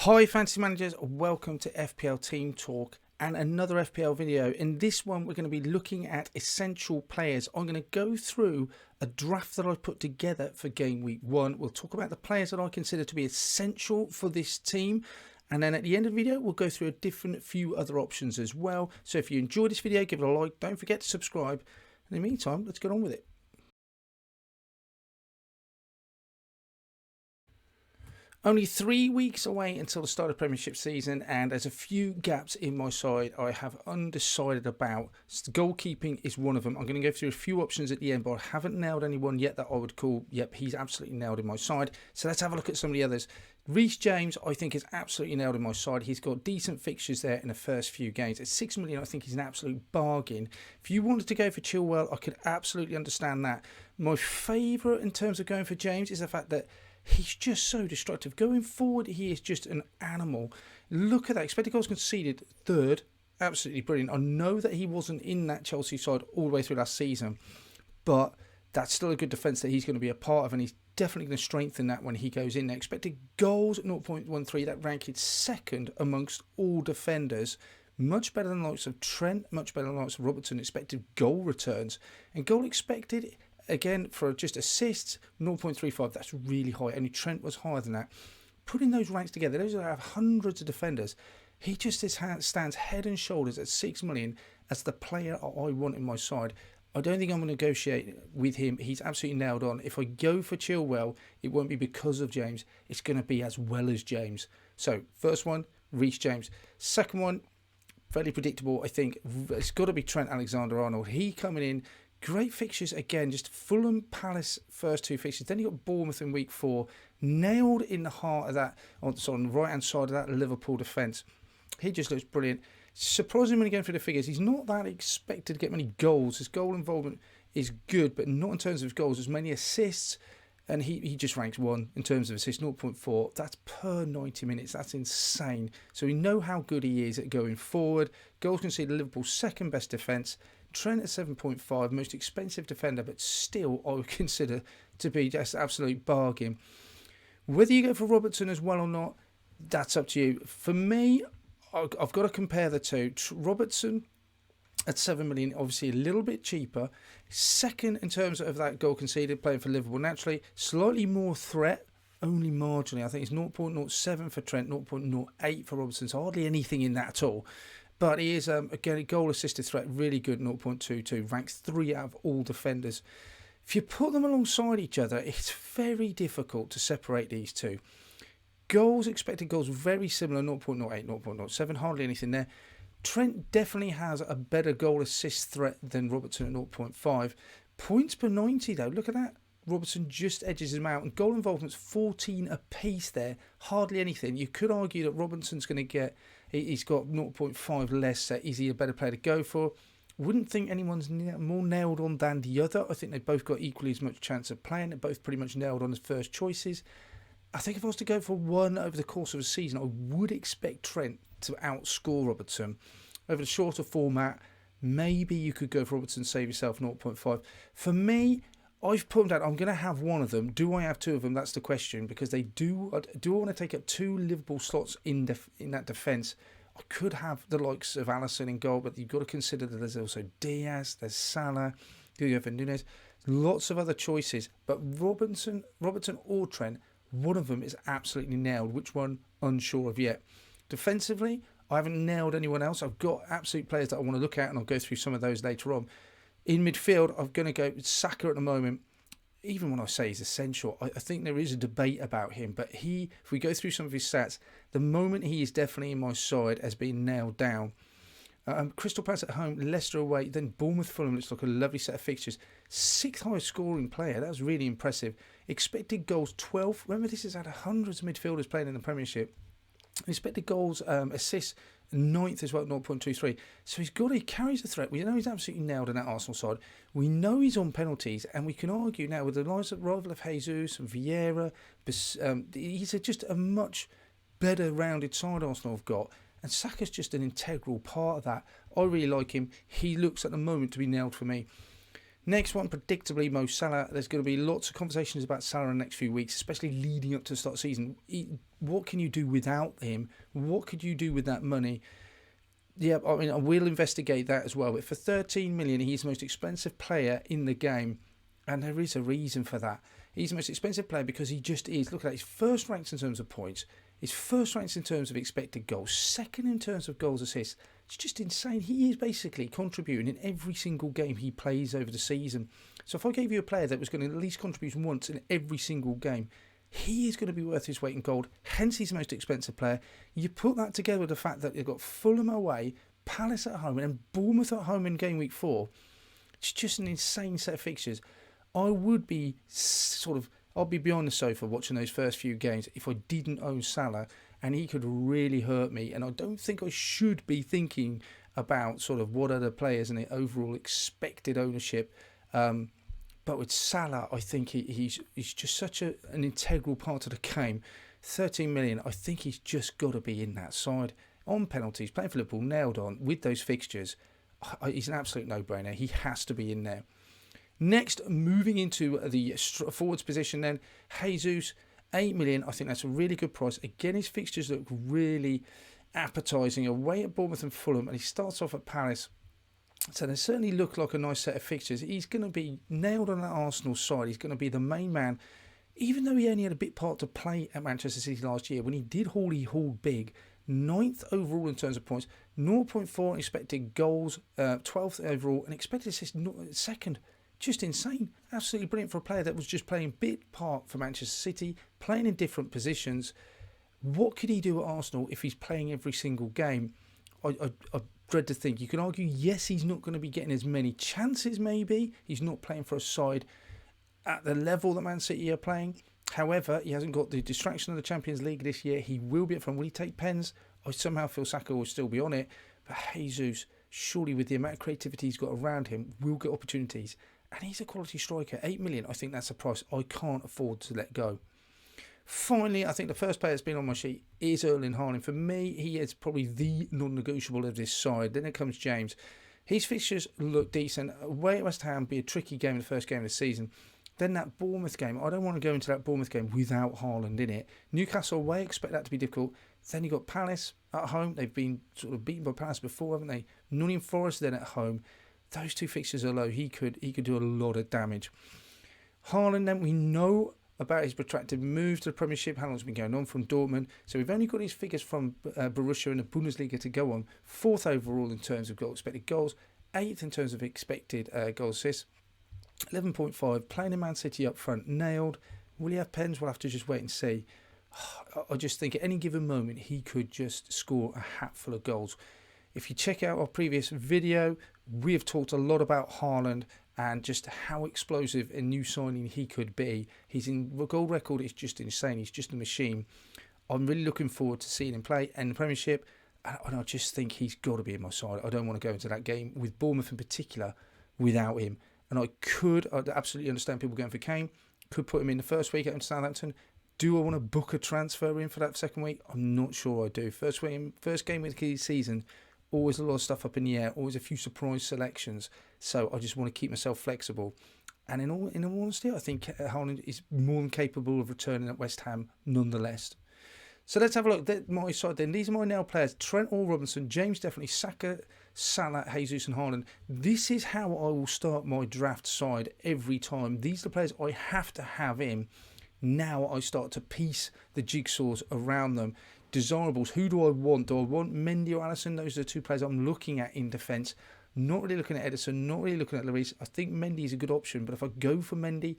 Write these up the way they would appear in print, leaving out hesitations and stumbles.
Hi fantasy managers, welcome to FPL Team Talk and another FPL video. In this one we're going to be looking at essential players. I'm going to go through a draft that I've put together for game week 1. We'll talk about the players that I consider to be essential for this team, and then at the end of the video we'll go through a few other options as well. So if you enjoyed this video, give it a like, don't forget to subscribe. In the meantime, let's get on with it. Only 3 weeks away until the start of Premiership season, and there's a few gaps in my side I have undecided about. Goalkeeping is one of them. I'm going to go through a few options at the end, but I haven't nailed anyone yet that I would call, yep, he's absolutely nailed in my side. So let's have a look at some of the others. Reece James, I think, is absolutely nailed in my side. He's got decent fixtures there in the first few games. At 6 million, I think he's an absolute bargain. If you wanted to go for Chilwell, I could absolutely understand that. My favourite in terms of going for James is the fact that he's just so destructive. Going forward, he is just an animal. Look at that. Expected goals conceded, third. Absolutely brilliant. I know that he wasn't in that Chelsea side all the way through last season, but that's still a good defence that he's going to be a part of, and he's definitely going to strengthen that when he goes in there. Expected goals, 0.13. That ranked second amongst all defenders. Much better than the likes of Trent, much better than the likes of Robertson. Expected goal returns. And goal expected, again, for just assists, 0.35, that's really high. Only Trent was higher than that. Putting those ranks together, those that have hundreds of defenders, he just stands head and shoulders at 6 million as the player I want in my side. I don't think I'm going to negotiate with him. He's absolutely nailed on. If I go for Chilwell, it won't be because of James. It's going to be as well as James. So, first one, Reece James. Second one, fairly predictable, I think. It's got to be Trent Alexander-Arnold. He coming in. Great fixtures again, just Fulham, Palace, first 2 fixtures. Then you got Bournemouth in week 4, nailed in the heart of that, on the right hand side of that Liverpool defence. He just looks brilliant. Surprising when you're going through the figures, he's not that expected to get many goals. His goal involvement is good, but not in terms of goals. There's many assists, and he just ranks 1 in terms of assists, 0.4. That's per 90 minutes. That's insane. So we know how good he is at going forward. Goals conceded, Liverpool's second best defence. Trent at 7.5, most expensive defender, but still I would consider to be just an absolute bargain. Whether you go for Robertson as well or not, that's up to you. For me, I've got to compare the two. Robertson at 7 million, obviously a little bit cheaper. Second in terms of that goal conceded, playing for Liverpool naturally. Slightly more threat, only marginally. I think it's 0.07 for Trent, 0.08 for Robertson. So hardly anything in that at all. But he is, again, a goal-assisted threat, really good, 0.22, ranks 3 out of all defenders. If you put them alongside each other, it's very difficult to separate these two. Goals, expected goals, very similar, 0.08, 0.07, hardly anything there. Trent definitely has a better goal-assist threat than Robertson at 0.5. Points per 90, though, look at that. Robertson just edges him out, and goal involvement's 14 apiece there, hardly anything. You could argue that Robertson's going to get, he's got 0.5 less. Is he a better player to go for? Wouldn't think anyone's more nailed on than the other. I think they've both got equally as much chance of playing. They're both pretty much nailed on as first choices. I think if I was to go for one over the course of a season, I would expect Trent to outscore Robertson. Over the shorter format, maybe you could go for Robertson, save yourself 0.5. For me, I've put them down. I'm going to have one of them. Do I have 2 of them? That's the question, because they do. Do I want to take up 2 Liverpool slots in that defence? I could have the likes of Alisson in goal, but you've got to consider that there's also Diaz, there's Salah, do you have Nunez? Lots of other choices, but Robertson or Trent, one of them is absolutely nailed. Which one? Unsure of yet. Defensively, I haven't nailed anyone else. I've got absolute players that I want to look at, and I'll go through some of those later on. In midfield, I'm going to go with Saka at the moment. Even when I say he's essential, I think there is a debate about him. But if we go through some of his stats, the moment he is definitely in my side has been nailed down. Crystal Palace at home, Leicester away, then Bournemouth, Fulham looks like a lovely set of fixtures. 6th highest scoring player, that was really impressive. Expected goals 12. Remember, this is out of hundreds of midfielders playing in the Premiership. Expected goals, assists, 9th as well, 0.23. So he carries the threat. We know he's absolutely nailed in that Arsenal side. We know he's on penalties, and we can argue now with the arrival of Jesus and Vieira, he's just a much better rounded side Arsenal have got. And Saka's just an integral part of that. I really like him. He looks at the moment to be nailed for me. Next one, predictably, Mo Salah. There's going to be lots of conversations about Salah in the next few weeks, especially leading up to the start of the season. What can you do without him? What could you do with that money? Yeah, I mean, I will investigate that as well. But for 13 million, he's the most expensive player in the game. And there is a reason for that. He's the most expensive player because he just is. Look at that. He's first ranked in terms of points. He's first ranked in terms of expected goals. Second in terms of goals assists. It's just insane. He is basically contributing in every single game he plays over the season. So if I gave you a player that was going to at least contribute once in every single game, he is going to be worth his weight in gold. Hence, he's the most expensive player. You put that together with the fact that you've got Fulham away, Palace at home, and Bournemouth at home in game week 4. It's just an insane set of fixtures. I would be I'll be beyond the sofa watching those first few games if I didn't own Salah, and he could really hurt me. And I don't think I should be thinking about sort of what other players and the overall expected ownership. But with Salah, I think he's just such an integral part of the game. 13 million, I think he's just got to be in that side. On penalties, playing for Liverpool, nailed on with those fixtures. He's an absolute no-brainer. He has to be in there. Next, moving into the forwards position then, Jesus, 8 million. I think that's a really good price. Again, his fixtures look really appetising. Away at Bournemouth and Fulham, and he starts off at Palace. So they certainly look like a nice set of fixtures. He's going to be nailed on that Arsenal side. He's going to be the main man. Even though he only had a bit part to play at Manchester City last year, when he did haul, he hauled big. 9th overall in terms of points, 0.4 expected goals, 12th overall, and expected assists second. Just insane. Absolutely brilliant for a player that was just playing bit part for Manchester City, playing in different positions. What could he do at Arsenal if he's playing every single game? I dread to think. You can argue, yes, he's not going to be getting as many chances, maybe. He's not playing for a side at the level that Man City are playing. However, he hasn't got the distraction of the Champions League this year. He will be up front. Will he take pens? I somehow feel Saka will still be on it. But Jesus, surely with the amount of creativity he's got around him, will get opportunities. And he's a quality striker. 8 million, I think that's a price I can't afford to let go. Finally, I think the first player that's been on my sheet is Erling Haaland. For me, he is probably the non-negotiable of this side. Then it comes James. His fixtures look decent. Away at West Ham, be a tricky game in the first game of the season. Then that Bournemouth game, I don't want to go into that Bournemouth game without Haaland in it. Newcastle away, expect that to be difficult. Then you got Palace at home. They've been sort of beaten by Palace before, haven't they? Nottingham Forest then at home. Those two fixtures are low. He could do a lot of damage. Haaland, then, we know about his protracted move to the Premiership, how long it's been going on from Dortmund. So we've only got his figures from Borussia and the Bundesliga to go on. 4th overall in terms of expected goals. 8th in terms of expected goal assists. 11.5. Playing in Man City up front. Nailed. Will he have pens? We'll have to just wait and see. I just think at any given moment he could just score a hatful of goals. If you check out our previous video, we have talked a lot about Haaland and just how explosive a new signing he could be. His goal record is just insane. He's just a machine. I'm really looking forward to seeing him play in the Premiership, and I just think he's got to be in my side. I don't want to go into that game with Bournemouth in particular without him. And I'd absolutely understand people going for Kane. Could put him in the first week at Southampton. Do I want to book a transfer in for that second week? I'm not sure I do. First game of the season. Always a lot of stuff up in the air, always a few surprise selections. So I just want to keep myself flexible. And in all honesty, I think Haaland is more than capable of returning at West Ham nonetheless. So let's have a look at my side then. These are my now players. Trent or Robinson, James definitely, Saka, Salah, Jesus and Haaland. This is how I will start my draft side every time. These are the players I have to have in. Now I start to piece the jigsaws around them. Desirables, who do I want? Do I want Mendy or Alisson? Those are the two players I'm looking at in defence. Not really looking at Ederson, not really looking at Lloris. I think Mendy is a good option, but if I go for Mendy,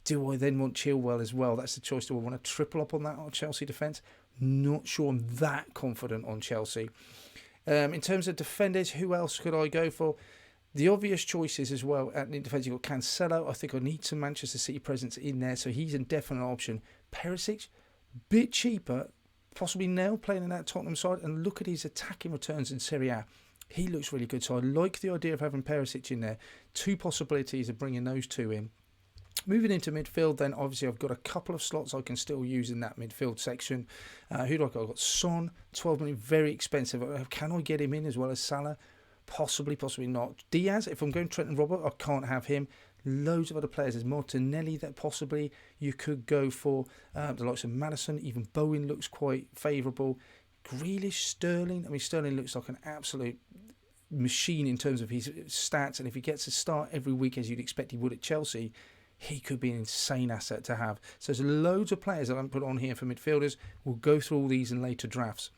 do I then want Chilwell as well? That's the choice. Do I want to triple up on that on Chelsea defence? Not sure I'm that confident on Chelsea. In terms of defenders, who else could I go for? The obvious choices as well. At defence, you've got Cancelo. I think I need some Manchester City presence in there, so he's a definite option. Perisic, bit cheaper. Possibly now playing in that Tottenham side, and look at his attacking returns in Serie A. He looks really good, so I like the idea of having Perisic in there. 2 possibilities of bringing those 2 in. Moving into midfield, then obviously I've got a couple of slots I can still use in that midfield section. Who do I got? I've got Son, 12 million, very expensive. Can I get him in as well as Salah? Possibly not. Diaz, if I'm going Trent and Robert, I can't have him. Loads of other players. There's Martinelli that possibly you could go for. The likes of Maddison, even Bowen looks quite favourable. Grealish, Sterling. I mean, Sterling looks like an absolute machine in terms of his stats, and if he gets a start every week as you'd expect he would at Chelsea, he could be an insane asset to have. So there's loads of players that I haven't put on here for midfielders. We'll go through all these in later drafts.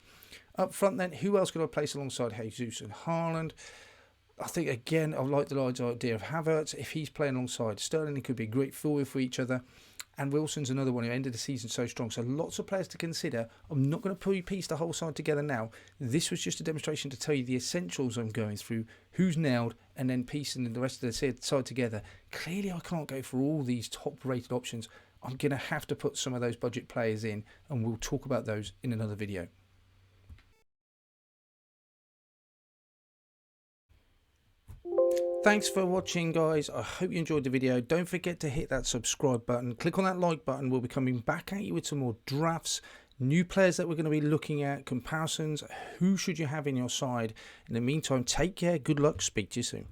Up front then, who else could I place alongside Jesus and Haaland? I think, again, I like the idea of Havertz. If he's playing alongside Sterling, it could be a great forward for each other. And Wilson's another one who ended the season so strong. So lots of players to consider. I'm not going to piece the whole side together now. This was just a demonstration to tell you the essentials I'm going through, who's nailed, and then piecing the rest of the side together. Clearly, I can't go for all these top-rated options. I'm going to have to put some of those budget players in, and we'll talk about those in another video. Thanks for watching, guys. I hope you enjoyed the video. Don't forget to hit that subscribe button. Click on that like button. We'll be coming back at you with some more drafts, new players that we're going to be looking at, comparisons. Who should you have in your side? In the meantime, take care. Good luck. Speak to you soon.